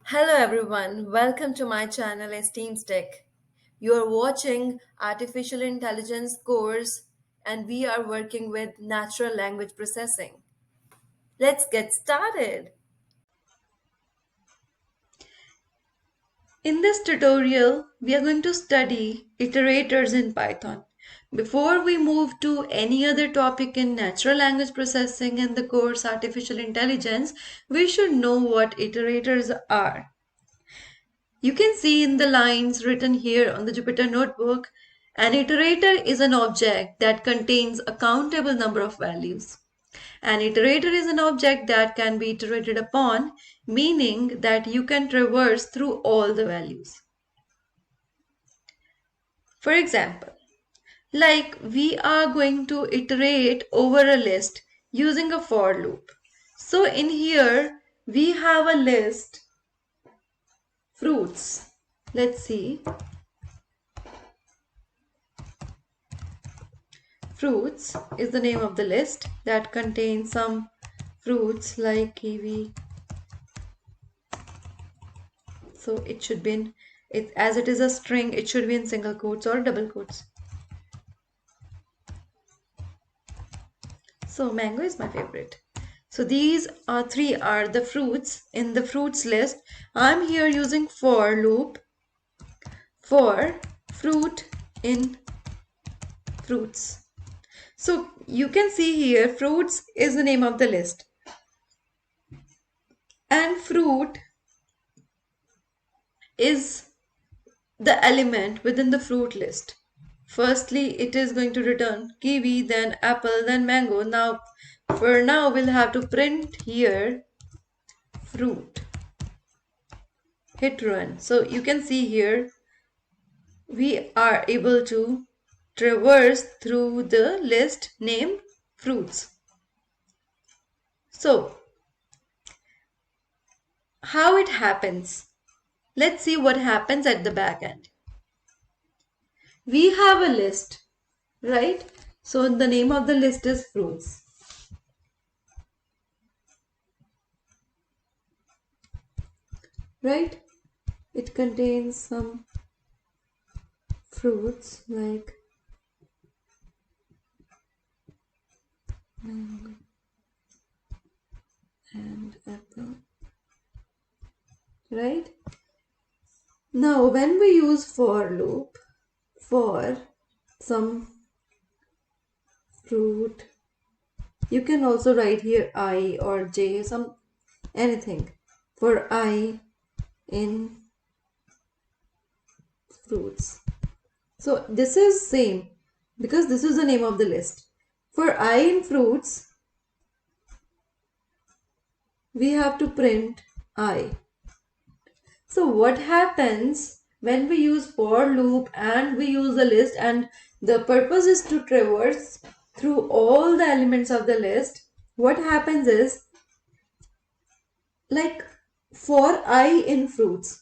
Hello everyone, welcome to my channel Esteemed Tech. You are watching Artificial Intelligence course and we are working with natural language processing. Let's get started. In this tutorial, we are going to study iterators in Python. Before we move to any other topic in natural language processing in the course Artificial Intelligence, we should know what iterators are. You can see in the lines written here on the Jupyter Notebook, an iterator is an object that contains a countable number of values. An iterator is an object that can be iterated upon, meaning that you can traverse through all the values. For example, like we are going to iterate over a list using a for loop. So in here we have a list fruits. Let's see. Fruits is the name of the list that contains some fruits like kiwi. So it should be in it as it is a string, it should be in single quotes or double quotes. So mango is my favorite. So these are three are the fruits in the fruits list. I'm here using for loop for fruit in fruits. So you can see here fruits is the name of the list. And fruit is the element within the fruit list. Firstly, it is going to return kiwi, then apple, then mango. Now, for now, we'll have to print here fruit. Hit run. So you can see here we are able to traverse through the list named fruits. So, how it happens? Let's see what happens at the back end. We have a list, right? So the name of the list is fruits. Right? It contains some fruits like mango and apple. Right? Now when we use for loop for some fruit, you can also write here I or J, some anything for I in fruits. So this is same because this is the name of the list. For I in fruits, we have to print I. So what happens when we use for loop and we use the list and the purpose is to traverse through all the elements of the list, what happens is like for I in fruits.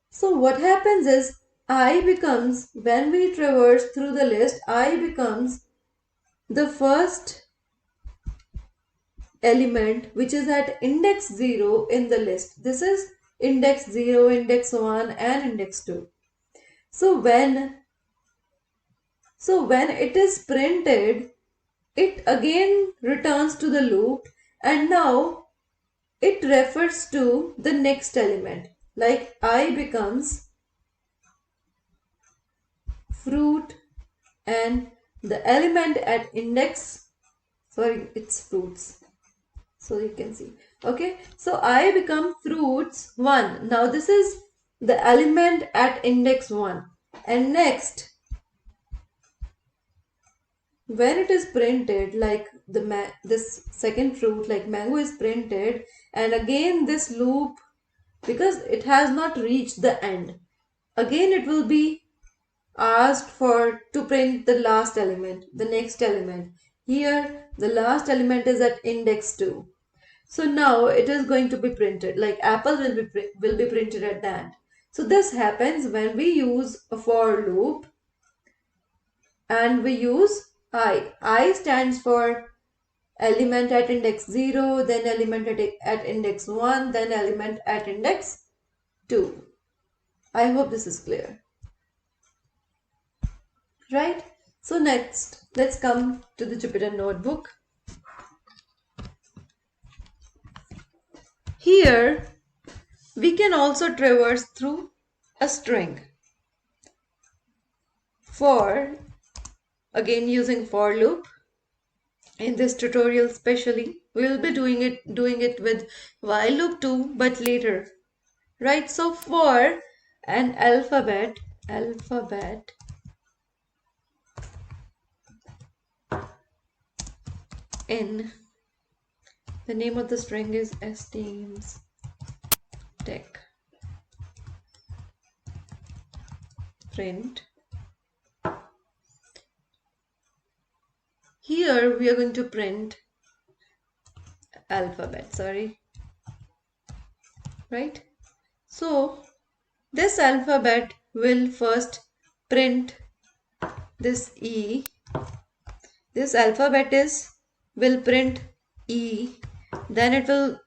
So what happens is I becomes, when we traverse through the list, I becomes the first element which is at index 0 in the list. This is index 0, index 1 and index 2. So when it is printed, it again returns to the loop and now it refers to the next element. Like I becomes fruit and the element at index, sorry, it's fruits. So you can see. Okay, so I become fruits 1. Now this is the element at index 1. And next, when it is printed, like this second fruit, like mango is printed, and again this loop, because it has not reached the end, again it will be asked for to print the last element, the next element. Here, the last element is at index 2. So now it is going to be printed, like apple will be printed at the end. So this happens when we use a for loop and we use I. I stands for element at index 0, then element at index 1, then element at index 2. I hope this is clear. Right? So next, let's come to the Jupyter Notebook. Here, we can also traverse through a string. For, again using for loop, in this tutorial especially, we will be doing it with while loop too, but later. Right? So for an alphabet in, the name of the string is esteems tech print. Here we are going to print alphabet, right? So this alphabet will first print this E. This alphabet will print E, then it will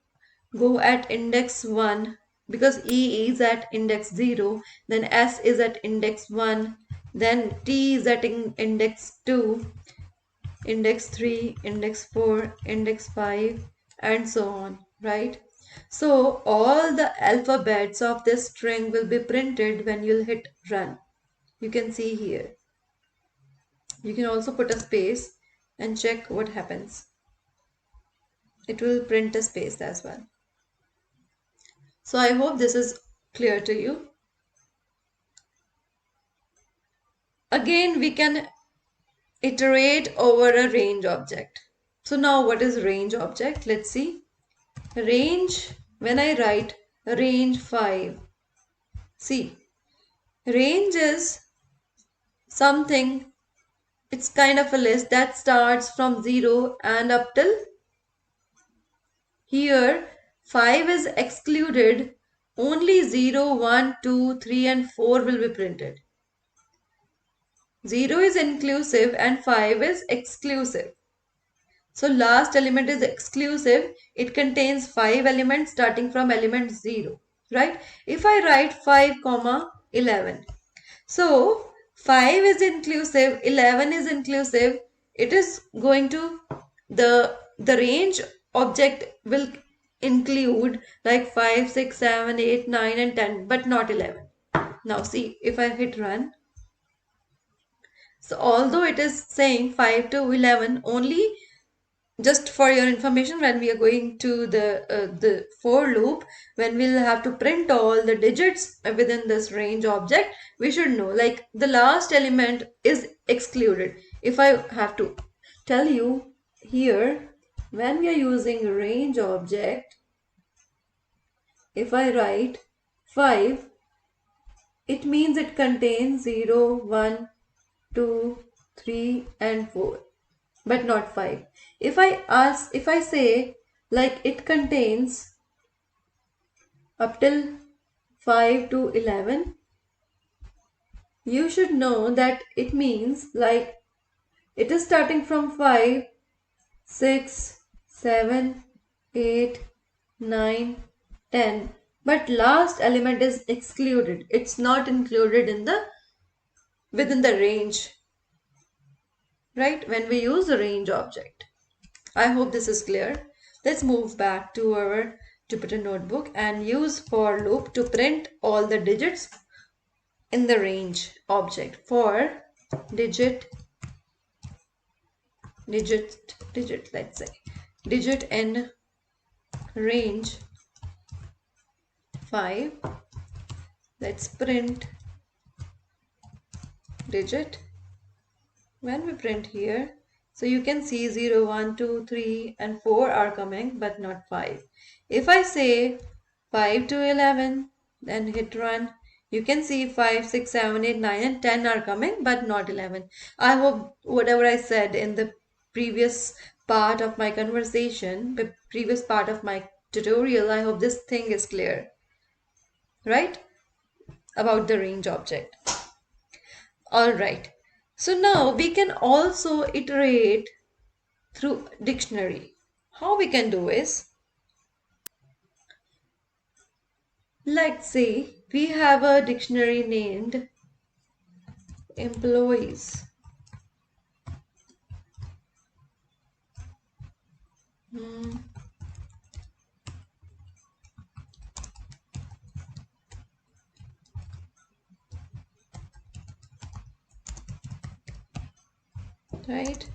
go at index 1 because E is at index 0, then S is at index 1, then T is at index 2, index 3, index 4, index 5, and so on, right? So all the alphabets of this string will be printed when you'll hit run. You can see here. You can also put a space and check what happens. It will print a space as well. So I hope this is clear to you. Again, we can iterate over a range object. So now what is range object? Let's see. Range, when I write range 5, see, range is something, it's kind of a list that starts from 0 and up till here. 5 is excluded, only 0, 1, 2, 3 and 4 will be printed. 0 is inclusive and 5 is exclusive. So last element is exclusive. It contains 5 elements starting from element 0, right? If I write 5 comma 11, so 5 is inclusive, 11 is inclusive, it is going to, the range object will include like 5, 6, 7, 8, 9 and 10, but not 11. Now see, if I hit run, so although it is saying 5 to 11, only just for your information, when we are going to the for loop, when we'll have to print all the digits within this range object, we should know like the last element is excluded. If I have to tell you here, when we are using range object, if I write 5, it means it contains 0, 1, 2, 3 and 4, but not 5. If I say like it contains up till 5 to 11, you should know that it means like it is starting from 5, 6, 7, 8, 9, 10, but last element is excluded. It's not included in the within the range, right? When we use the range object. I hope this is clear. Let's move back to our Jupyter Notebook and use for loop to print all the digits in the range object. For digit, let's say, digit in range 5. Let's print digit. When we print here, so you can see 0, 1, 2, 3 and 4 are coming, but not 5. If I say 5 to 11, then hit run, you can see 5, 6, 7, 8, 9 and 10 are coming, but not 11. I hope whatever I said in the previous part of my conversation, the previous part of my tutorial, I hope this thing is clear, right? About the range object. All right. So now we can also iterate through dictionary. How we can do is, let's say we have a dictionary named employees. Hmm, right?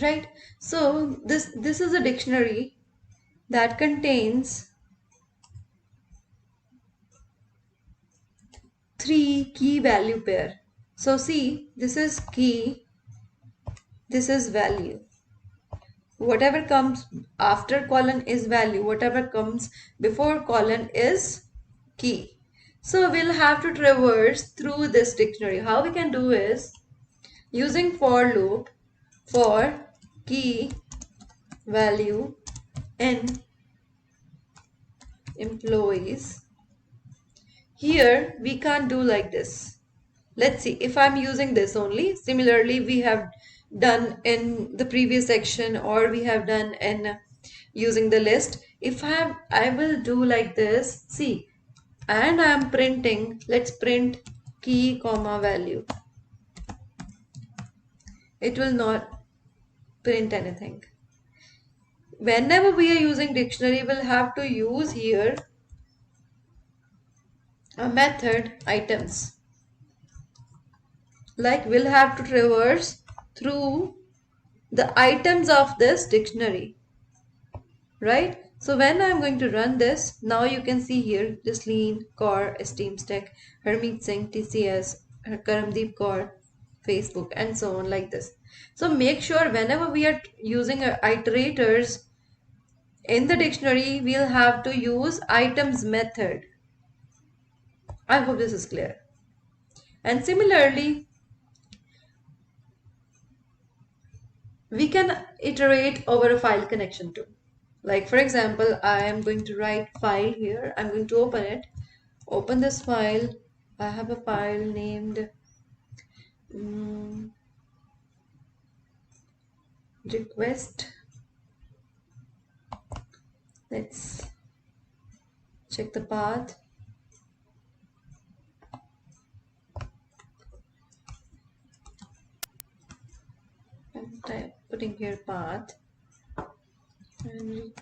Right? So this is a dictionary that contains three key value pair. So see, this is key, this is value. Whatever comes after colon is value, whatever comes before colon is key. So we'll have to traverse through this dictionary. How we can do is using for loop for key value in employees. Here we can't do like this. Let's see if I'm using this only. Similarly, we have done in the previous section, or we have done in using the list. If I will do like this, see, and I'm printing, let's print key comma value. It will not print anything. Whenever we are using dictionary, we'll have to use here a method items. Like we'll have to traverse through the items of this dictionary, right? So when I'm going to run this, now you can see here Jasleen, Kaur, Esteem Stack, Harmeet Singh, TCS, Karamdeep Kaur, Facebook, and so on like this. So make sure whenever we are using iterators in the dictionary, we'll have to use items method. I hope this is clear. And similarly, we can iterate over a file connection too. Like for example, I am going to write file here. I'm going to open it. Open this file. I have a file named request. Let's check the path. I'm putting here path and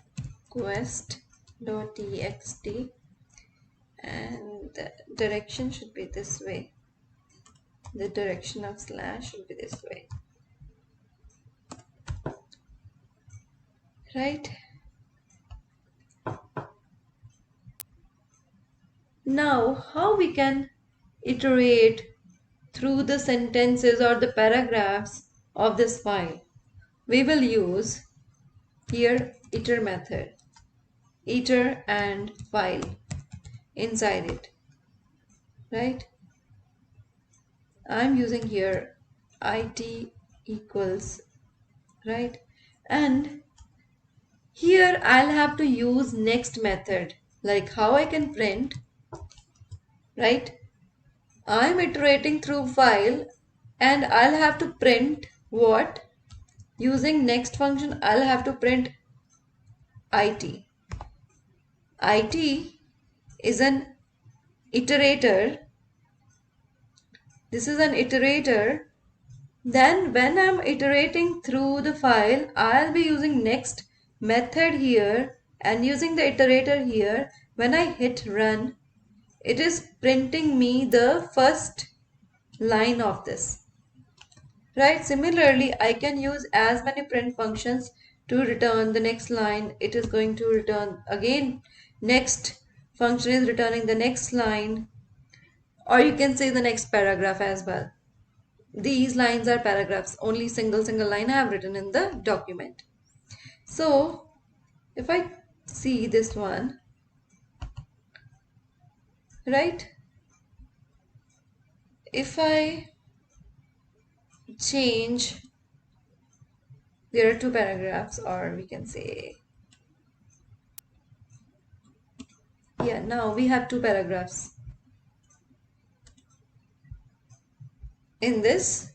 request.txt, and the direction should be this way. The direction of slash should be this way, right? Now, how we can iterate through the sentences or the paragraphs of this file? We will use here iter method, iter and file inside it, right? I'm using here it equals, right? And here I'll have to use next method, like how I can print, right? I'm iterating through file and I'll have to print what? Using next function, I'll have to print it. It is an iterator. This is an iterator. Then when I'm iterating through the file, I'll be using next method here and using the iterator here. When I hit run, it is printing me the first line of this. Right? Similarly, I can use as many print functions to return the next line. It is going to return again. Next function is returning the next line, or you can say the next paragraph as well. These lines are paragraphs. Only single line I have written in the document. So if I see this one, right? If I change, there are two paragraphs, or we can say, yeah, now we have two paragraphs in this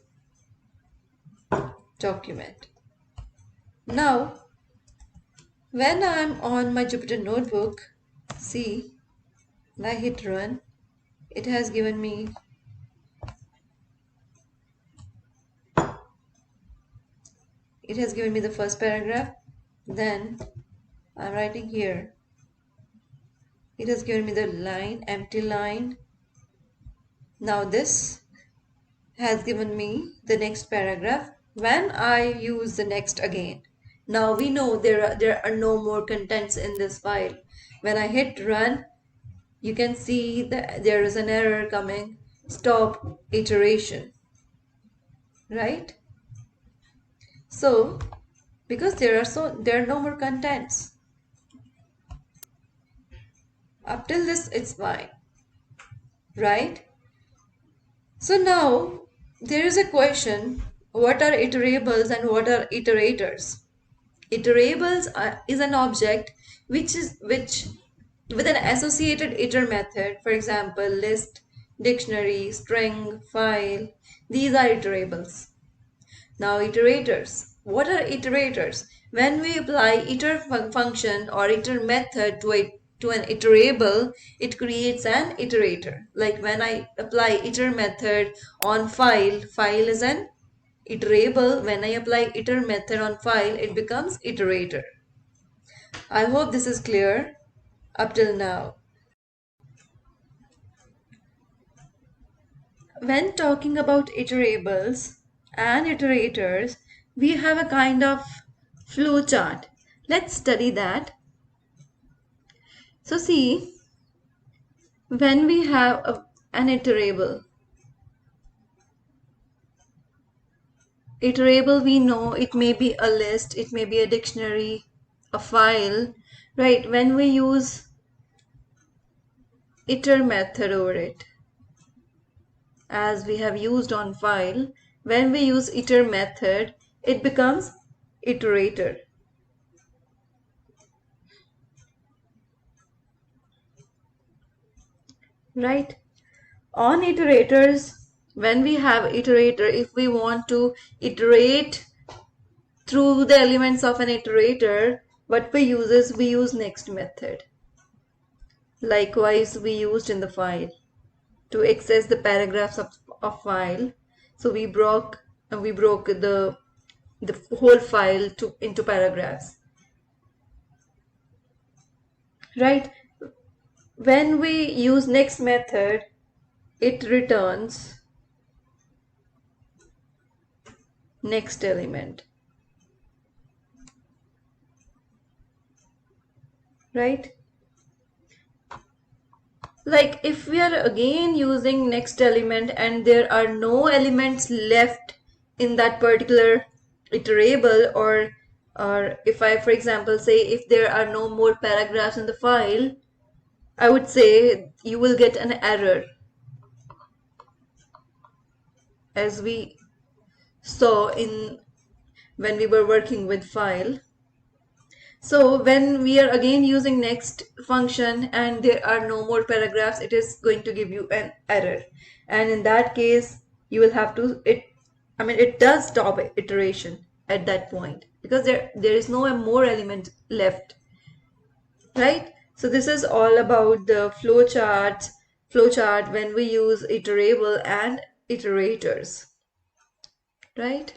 document. Now, when I'm on my Jupyter Notebook, see, when I hit run, it has given me the first paragraph. Then I'm writing here. It has given me the line, empty line. Now this has given me the next paragraph. When I use the next again, now we know there are no more contents in this file. When I hit run, you can see that there is an error coming. Stop iteration, right? So because there are no more contents. Up till this it's fine, right? So now there is a question, what are iterables and what are iterators? Is an object which with an associated iter method, for example, list, dictionary, string, file, these are iterables. Now iterators. What are iterators? When we apply function or iter method to an iterable, it creates an iterator. Like when I apply iter method on file, file is an iterable. When I apply iter method on file, it becomes iterator. I hope this is clear up till now. When talking about iterables and iterators, we have a kind of flow chart. Let's study that. So see, when we have an iterable we know it may be a list, it may be a dictionary, a file, right? When we use iter method over it, as we have used on file, when we use iter method, it becomes iterator. Right? On iterators, when we have iterator, if we want to iterate through the elements of an iterator, what we use next method. Likewise, we used in the file to access the paragraphs of file. So we broke the whole file into paragraphs. Right? When we use next method, it returns next element. Right? Like if we are again using next element and there are no elements left in that particular iterable, or if I, for example, say if there are no more paragraphs in the file, I would say you will get an error, as we saw in when we were working with file. So when we are again using next function and there are no more paragraphs, it is going to give you an error. And in that case, you will have to, it does stop iteration at that point because there is no more element left, right? So this is all about the flowchart when we use iterable and iterators, right?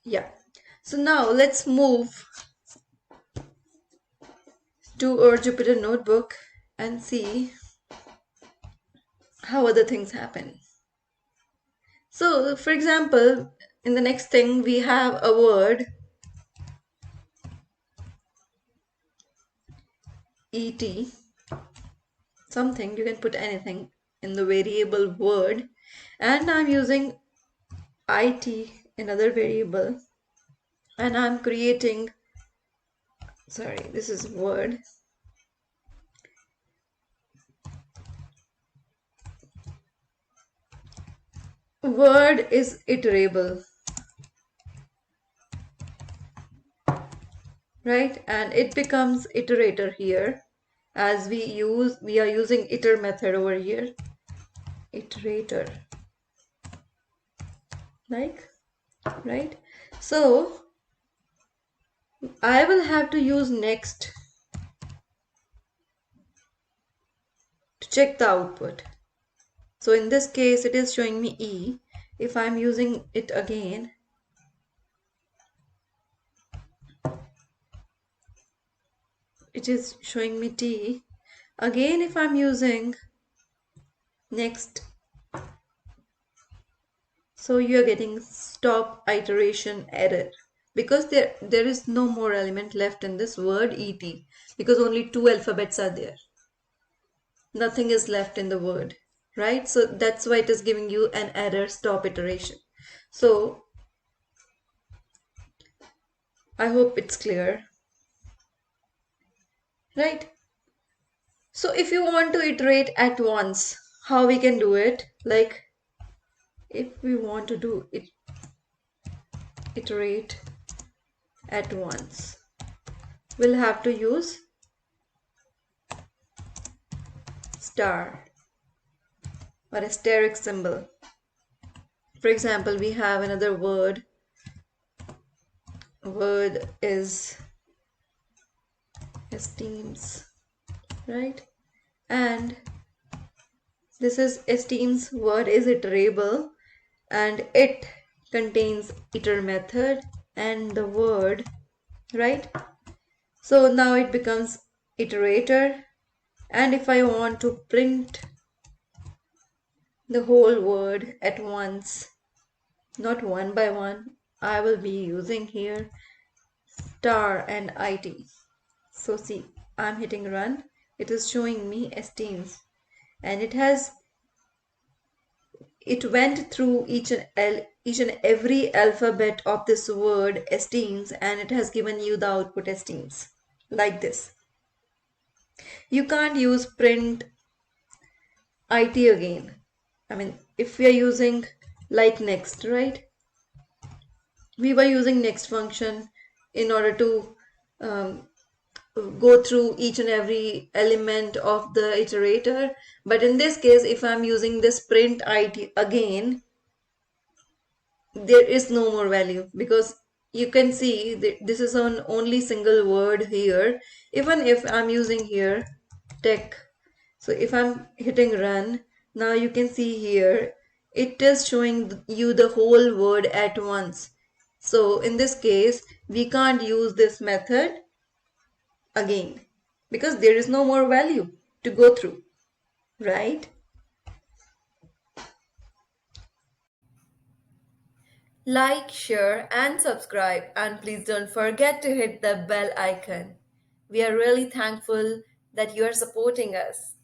Yeah. So now let's move to our Jupyter Notebook and see how other things happen. So, for example, in the next thing we have a word et, something, you can put anything in the variable word, and I'm using it, another variable, and I'm creating, sorry, this is word, word is iterable, right? And it becomes iterator here as we are using iter method over here. Iterator, like, right? So I will have to use next to check the output. So in this case, it is showing me E. If I'm using it again, it is showing me T. Again, if I'm using next, so you're getting stop iteration error because there is no more element left in this word et because only two alphabets are there. Nothing is left in the word, right? So that's why it is giving you an error stop iteration. So I hope it's clear, right? So if you want to iterate at once, how we can do it? Like if we want to do it, iterate at once, we'll have to use star or asterisk symbol. For example, we have another word. Word is esteems, right? And this is esteems word is iterable and it contains iter method and the word, right? So now it becomes iterator, and if I want to print the whole word at once, not one by one, I will be using here star and it. So see, I'm hitting run. It is showing me esteems, and it went through each and every alphabet of this word esteems, and it has given you the output esteems like this. You can't use print it again. I mean, if we are using like next, right? We were using next function in order to um, go through each and every element of the iterator. But in this case, if I'm using this print it again, there is no more value because you can see that this is on only single word here. Even if I'm using here tech, so if I'm hitting run, now you can see here it is showing you the whole word at once. So in this case, we can't use this method again because there is no more value to go through, right? Like, share, and subscribe, and please don't forget to hit the bell icon. We are really thankful that you are supporting us.